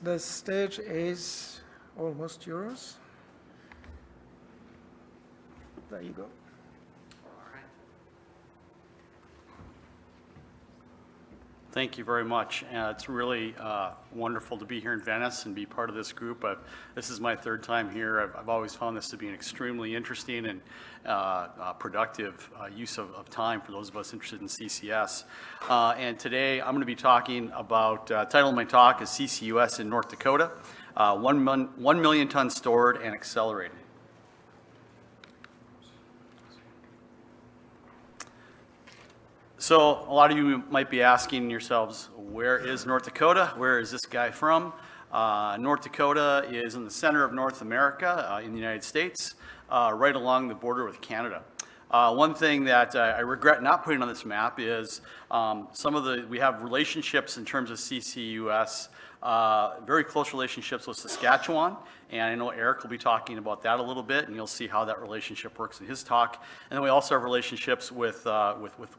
The stage is almost yours. There you go. Thank you very much. It's really wonderful to be here in Venice and be part of this group. This is my third time here. I've always found this to be an extremely interesting and productive use of time for those of us interested in CCS. And today I'm going to be talking about, title of my talk is CCUS in North Dakota, 1 million tons stored and accelerated. So a lot of you might be asking yourselves, where is North Dakota? Where is this guy from? North Dakota is in the center of North America in the United States, right along the border with Canada. One thing that I regret not putting on this map is we have relationships in terms of CCUS, very close relationships with Saskatchewan, and I know Eric will be talking about that a little bit, and you'll see how that relationship works in his talk. And then we also have relationships with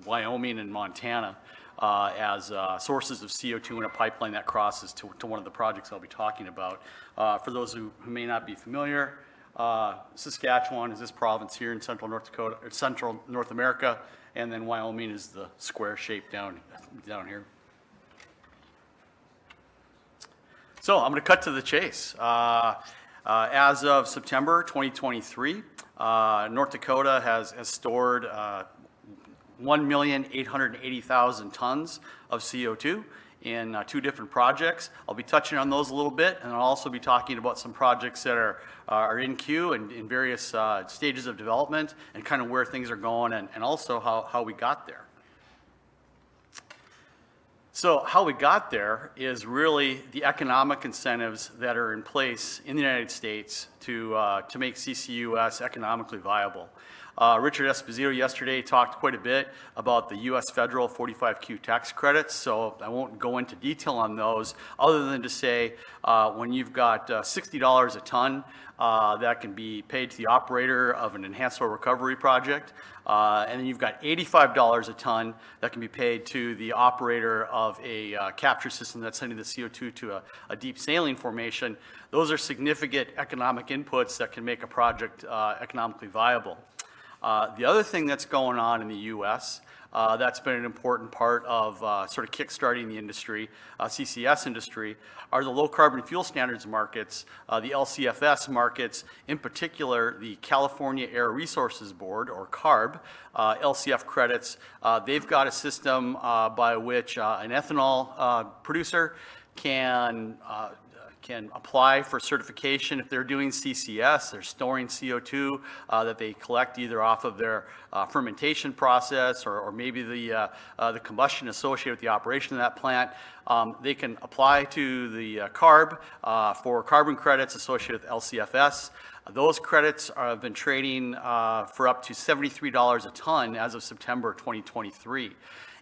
Wyoming and Montana as sources of CO2 in a pipeline that crosses to one of the projects I'll be talking about. For those who may not be familiar, Saskatchewan is this province here in central North Dakota, or central North America, and then Wyoming is the square shape down here. So I'm going to cut to the chase. As of September 2023, North Dakota has stored 1,880,000 tons of CO2 in 2 different projects. I'll be touching on those a little bit, and I'll also be talking about some projects that are in queue and in various stages of development, and kind of where things are going, and also how we got there. So how we got there is really the economic incentives that are in place in the United States to make CCUS economically viable. Richard Esposito yesterday talked quite a bit about the U.S. federal 45Q tax credits, so I won't go into detail on those, other than to say when you've got $60 a ton that can be paid to the operator of an enhanced oil recovery project, and then you've got $85 a ton that can be paid to the operator of a capture system that's sending the CO2 to a deep saline formation. Those are significant economic inputs that can make a project economically viable. The other thing that's going on in the U.S. That's been an important part of sort of kickstarting the industry, CCS industry, are the low carbon fuel standards markets, the LCFS markets, in particular the California Air Resources Board, or CARB, LCF credits. They've got a system by which an ethanol producer can apply for certification if they're doing CCS, they're storing CO2 that they collect either off of their fermentation process or maybe the combustion associated with the operation of that plant. They can apply to the CARB for carbon credits associated with LCFS. Those credits have been trading for up to $73 a ton as of September 2023.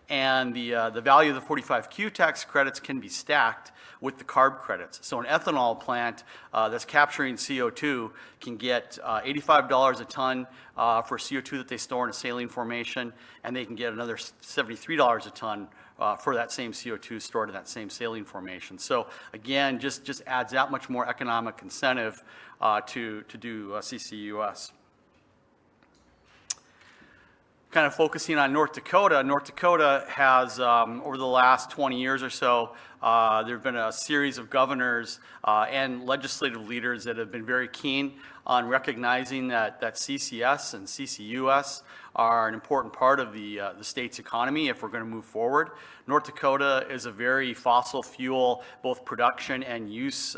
And the value of the 45Q tax credits can be stacked with the CARB credits. So an ethanol plant that's capturing CO2 can get $85 a ton for CO2 that they store in a saline formation, and they can get another $73 a ton for that same CO2 stored in that same saline formation. So again, just adds that much more economic incentive to do CCUS. Kind of focusing on North Dakota has, over the last 20 years or so, there have been a series of governors and legislative leaders that have been very keen on recognizing that CCS and CCUS are an important part of the state's economy if we're going to move forward. North Dakota is a very fossil fuel, both production and use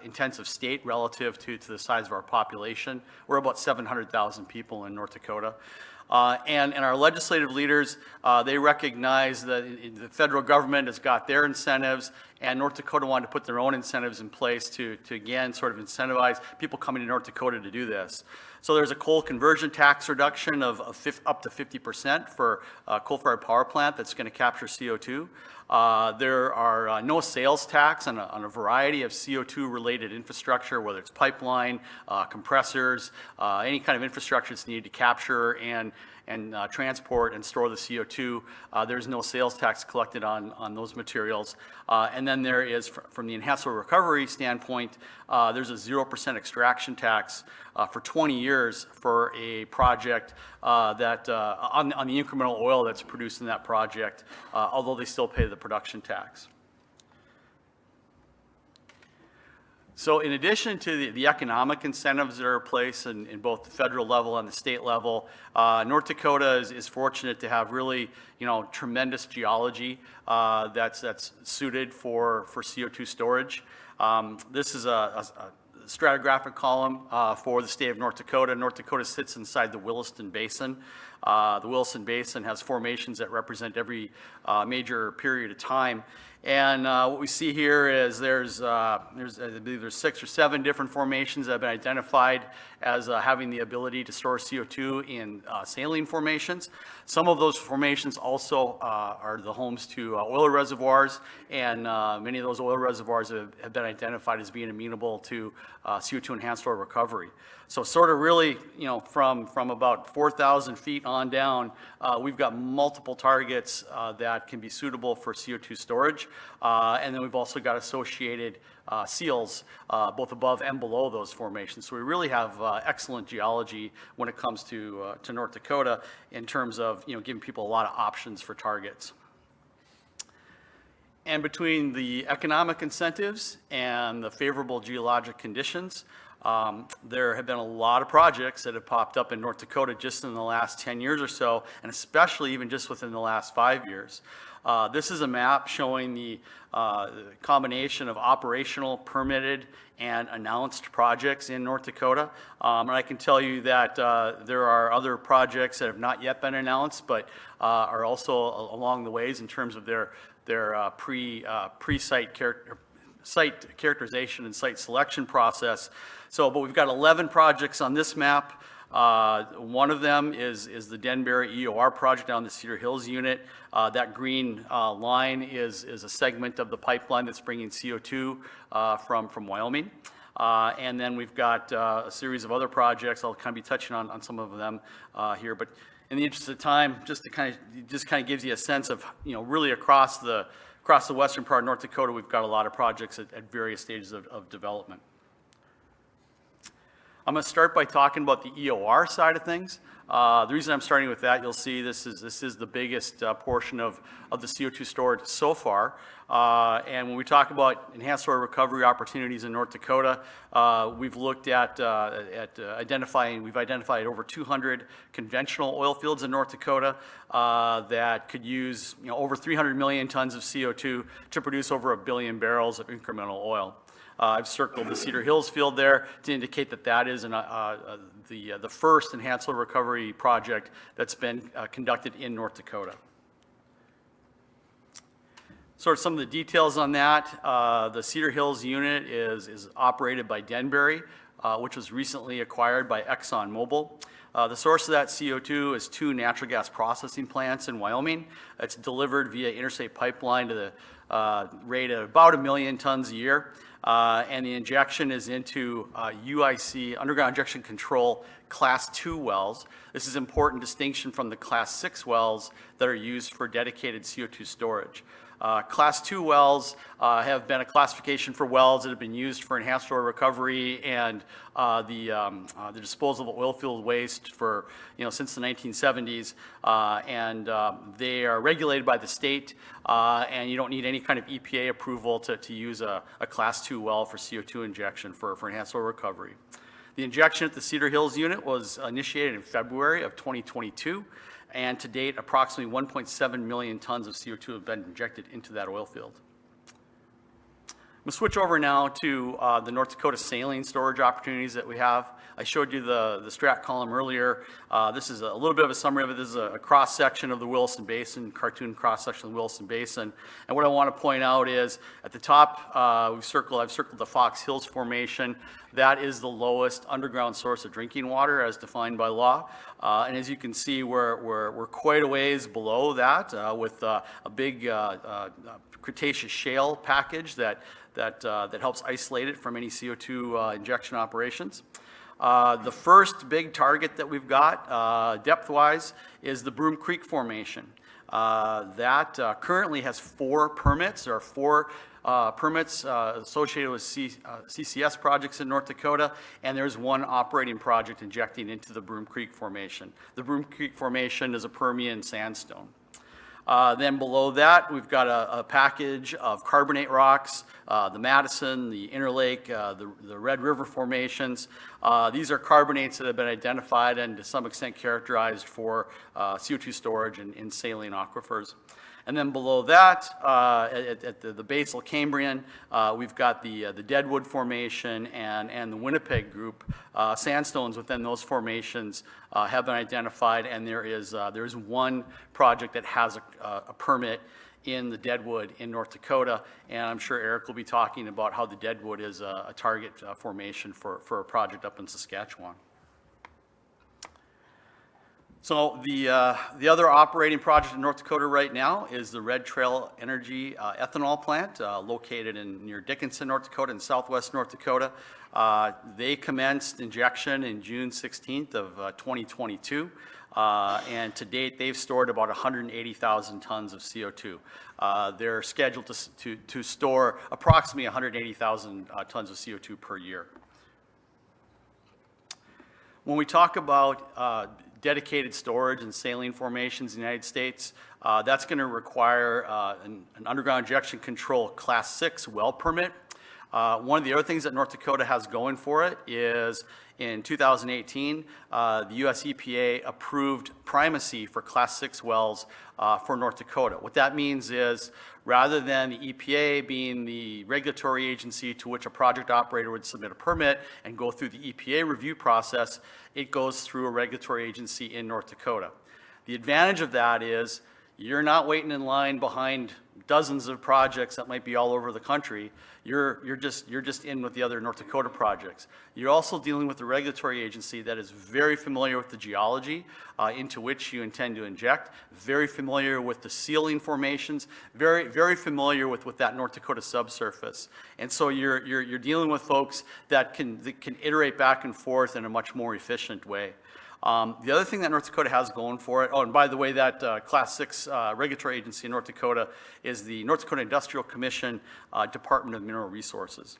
intensive state relative to the size of our population. We're about 700,000 people in North Dakota. And our legislative leaders, they recognize that the federal government has got their incentives, and North Dakota wanted to put their own incentives in place to again, sort of incentivize people coming to North Dakota to do this. So there's a coal conversion tax reduction of up to 50% for a coal-fired power plant that's going to capture CO2. There are no sales tax on a variety of CO2-related infrastructure, whether it's pipeline, compressors, any kind of infrastructure that's needed to capture and transport and store the CO2. There's no sales tax collected on those materials. And then there is, from the enhanced oil recovery standpoint, there's a 0% extraction tax for 20 years for a project that on the incremental oil that's produced in that project, although they still pay the production tax. So in addition to the economic incentives that are in place in both the federal level and the state level, North Dakota is fortunate to have really, tremendous geology that's suited for CO2 storage. This is a stratigraphic column for the state of North Dakota. North Dakota sits inside the Williston Basin. The Williston Basin has formations that represent every major period of time. And what we see here is there's I believe there's 6 or 7 different formations that have been identified as having the ability to store CO2 in saline formations. Some of those formations also are the homes to oil reservoirs, and many of those oil reservoirs have been identified as being amenable to CO2 enhanced oil recovery. So sort of really, from about 4,000 feet on down, we've got multiple targets that can be suitable for CO2 storage. And then we've also got associated seals both above and below those formations. So we really have excellent geology when it comes to North Dakota in terms of giving people a lot of options for targets. And between the economic incentives and the favorable geologic conditions, there have been a lot of projects that have popped up in North Dakota just in the last 10 years or so, and especially even just within the last 5 years. This is a map showing the combination of operational, permitted, and announced projects in North Dakota. And I can tell you that there are other projects that have not yet been announced, but are also along the ways in terms of their pre-site site characterization and site selection process. But we've got 11 projects on this map. One of them is the Denbury EOR project down the Cedar Hills unit. That green line is a segment of the pipeline that's bringing CO2 from Wyoming. And then we've got a series of other projects. I'll kind of be touching on some of them here, but in the interest of time, just kind of gives you a sense of, really across the western part of North Dakota, we've got a lot of projects at various stages of development. I'm going to start by talking about the EOR side of things. The reason I'm starting with that, you'll see this is the biggest portion of the CO2 stored so far. And when we talk about enhanced oil recovery opportunities in North Dakota, we've looked at we've identified over 200 conventional oil fields in North Dakota that could use over 300 million tons of CO2 to produce over 1 billion barrels of incremental oil. I've circled the Cedar Hills field there to indicate that is the first enhanced oil recovery project that's been conducted in North Dakota. Sort of some of the details on that. The Cedar Hills unit is operated by Denbury, which was recently acquired by ExxonMobil. The source of that CO2 is 2 natural gas processing plants in Wyoming. It's delivered via interstate pipeline to the rate of about 1 million tons a year. And the injection is into UIC, underground injection control, Class 2 wells. This is an important distinction from the Class 6 wells that are used for dedicated CO2 storage. Class 2 wells have been a classification for wells that have been used for enhanced oil recovery and the disposal of oil field waste for since the 1970s, and they are regulated by the state, and you don't need any kind of EPA approval to use a Class 2 well for CO2 injection for enhanced oil recovery. The injection at the Cedar Hills unit was initiated in February of 2022. And to date, approximately 1.7 million tons of CO2 have been injected into that oil field. I'm going to switch over now to the North Dakota saline storage opportunities that we have. I showed you the strat column earlier. This is a little bit of a summary of it. This is a cross-section of the Williston Basin, cartoon cross-section of the Williston Basin. And what I want to point out is at the top, I've circled the Fox Hills Formation. That is the lowest underground source of drinking water as defined by law. And as you can see, we're quite a ways below that with a big Cretaceous shale package that helps isolate it from any CO2 injection operations. The first big target that we've got, depth-wise, is the Broom Creek Formation. That currently has 4 permits. There are 4 permits associated with CCS projects in North Dakota, and there's one operating project injecting into the Broom Creek Formation. The Broom Creek Formation is a Permian sandstone. Then below that, we've got a package of carbonate rocks, the Madison, the Interlake, the Red River formations. These are carbonates that have been identified and to some extent characterized for CO2 storage in saline aquifers. And then below that, at the basal Cambrian, we've got the Deadwood Formation and the Winnipeg Group. Sandstones within those formations have been identified, and there is one project that has a permit in the Deadwood in North Dakota, and I'm sure Eric will be talking about how the Deadwood is a target formation for a project up in Saskatchewan. So the other operating project in North Dakota right now is the Red Trail Energy ethanol plant located near Dickinson, North Dakota, in southwest North Dakota. They commenced injection in June 16th of 2022, and to date they've stored about 180,000 tons of CO2. They're scheduled to store approximately 180,000 tons of CO2 per year. When we talk about dedicated storage and saline formations in the United States, that's going to require an underground injection control Class 6 well permit. One of the other things that North Dakota has going for it is in 2018, the US EPA approved primacy for Class 6 wells for North Dakota. What that means is rather than the EPA being the regulatory agency to which a project operator would submit a permit and go through the EPA review process, it goes through a regulatory agency in North Dakota. The advantage of that is you're not waiting in line behind dozens of projects that might be all over the country. You're just in with the other North Dakota projects. You're also dealing with a regulatory agency that is very familiar with the geology into which you intend to inject, very familiar with the sealing formations, very familiar with that North Dakota subsurface. And so you're dealing with folks that can iterate back and forth in a much more efficient way. The other thing that North Dakota has going for it, oh, and by the way, that Class 6 regulatory agency in North Dakota is the North Dakota Industrial Commission Department of Mineral Resources.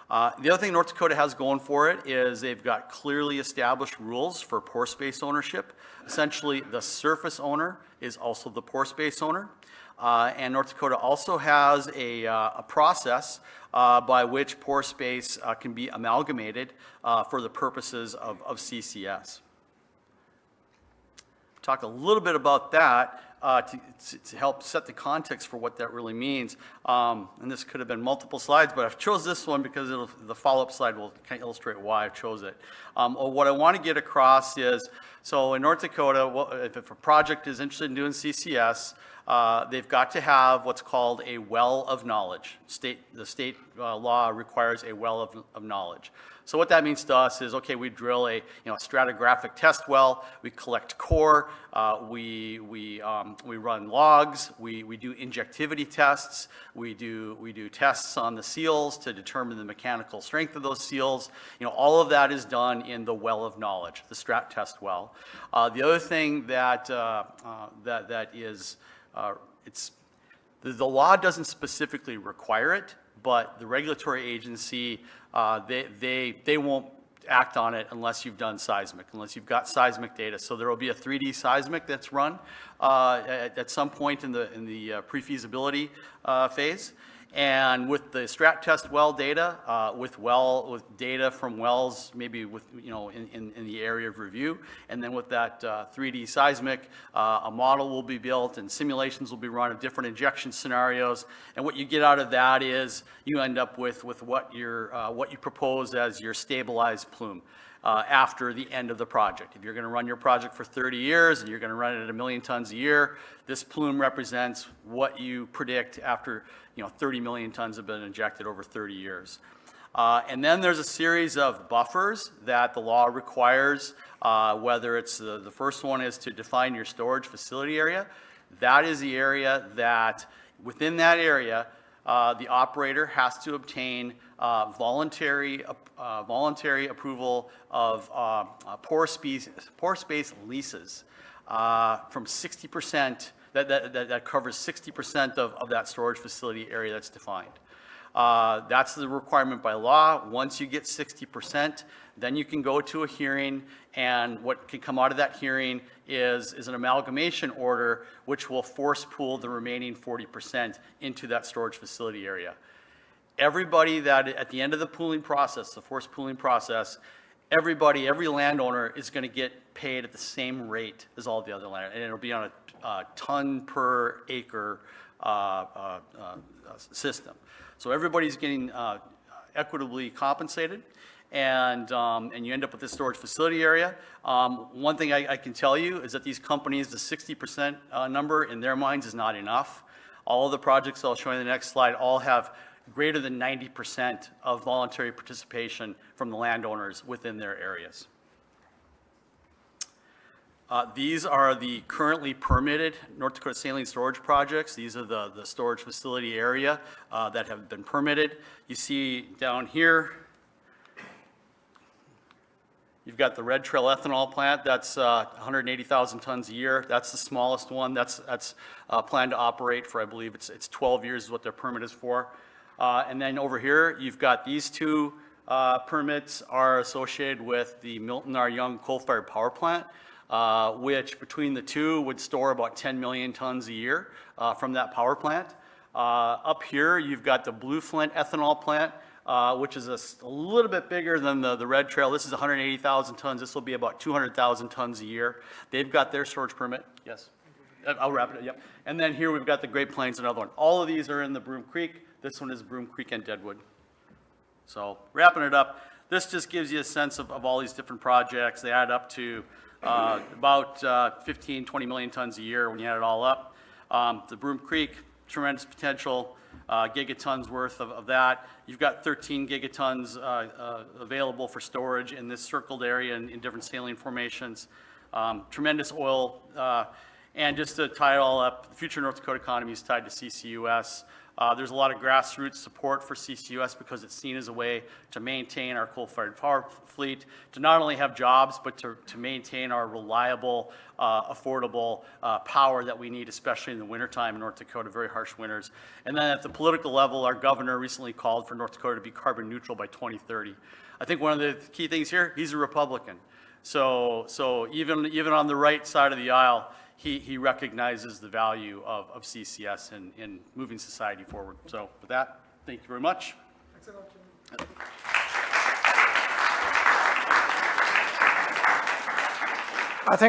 The other thing North Dakota has going for it is they've got clearly established rules for pore space ownership. Essentially, the surface owner is also the pore space owner. And North Dakota also has a process by which pore space can be amalgamated for the purposes of CCS. Talk a little bit about that to help set the context for what that really means. And this could have been multiple slides, but I've chose this one because the follow-up slide will kind of illustrate why I chose it. What I want to get across is, so in North Dakota, if a project is interested in doing CCS, they've got to have what's called a well of knowledge. The state law requires a well of knowledge. So what that means to us is, okay, we drill a stratigraphic test well, we collect core, we run logs, we do injectivity tests, we do tests on the seals to determine the mechanical strength of those seals. All of that is done in the well of knowledge, the strat test well. The other thing that is the law doesn't specifically require it, but the regulatory agency, they won't act on it unless you've done seismic, unless you've got seismic data. So there will be a 3D seismic that's run at some point in the pre-feasibility phase. And with the strat test well data, with data from wells, maybe in the area of review, and then with that 3D seismic, a model will be built and simulations will be run of different injection scenarios. And what you get out of that is you end up with what you propose as your stabilized plume. After the end of the project. If you're going to run your project for 30 years and you're going to run it at 1 million tons a year, this plume represents what you predict after 30 million tons have been injected over 30 years. And then there's a series of buffers that the law requires, whether it's the first one is to define your storage facility area. That is the area that, within that area, the operator has to obtain voluntary approval of pore space leases from 60%, that covers 60% of that storage facility area that's defined. That's the requirement by law. Once you get 60%, then you can go to a hearing, and what can come out of that hearing is an amalgamation order, which will force pool the remaining 40% into that storage facility area. Everybody that, at the end of the pooling process, the forced pooling process, every landowner is going to get paid at the same rate as all the other landowners, and it'll be on a ton per acre system. So everybody's getting equitably compensated, and you end up with this storage facility area. One thing I can tell you is that these companies, the 60% number in their minds is not enough. All of the projects I'll show you in the next slide all have greater than 90% of voluntary participation from the landowners within their areas. These are the currently permitted North Dakota saline storage projects. These are the storage facility area that have been permitted. You see down here, you've got the Red Trail ethanol plant. That's 180,000 tons a year. That's the smallest one. That's planned to operate for, I believe, it's 12 years is what their permit is for. And then over here, you've got these two permits are associated with the Milton R. Young coal-fired power plant, which between the two would store about 10 million tons a year from that power plant. Up here, you've got the Blue Flint ethanol plant, which is a little bit bigger than the Red Trail. This is 180,000 tons. This will be about 200,000 tons a year. They've got their storage permit. Yes. I'll wrap it up. Yep. And then here we've got the Great Plains, another one. All of these are in the Broom Creek. This one is Broom Creek and Deadwood. So wrapping it up, this just gives you a sense of all these different projects. They add up to about 15, 20 million tons a year when you add it all up. The Broom Creek, tremendous potential, gigatons worth of that. You've got 13 gigatons available for storage in this circled area in different saline formations. Tremendous oil. And just to tie it all up, the future North Dakota economy is tied to CCUS. There's a lot of grassroots support for CCUS because it's seen as a way to maintain our coal-fired power fleet, to not only have jobs, but to maintain our reliable, affordable power that we need, especially in the wintertime in North Dakota, very harsh winters. And then at the political level, our governor recently called for North Dakota to be carbon neutral by 2030. I think one of the key things here, he's a Republican. So even on the right side of the aisle, he recognizes the value of CCS in moving society forward. So with that, thank you very much. Thanks a lot, Jim. I think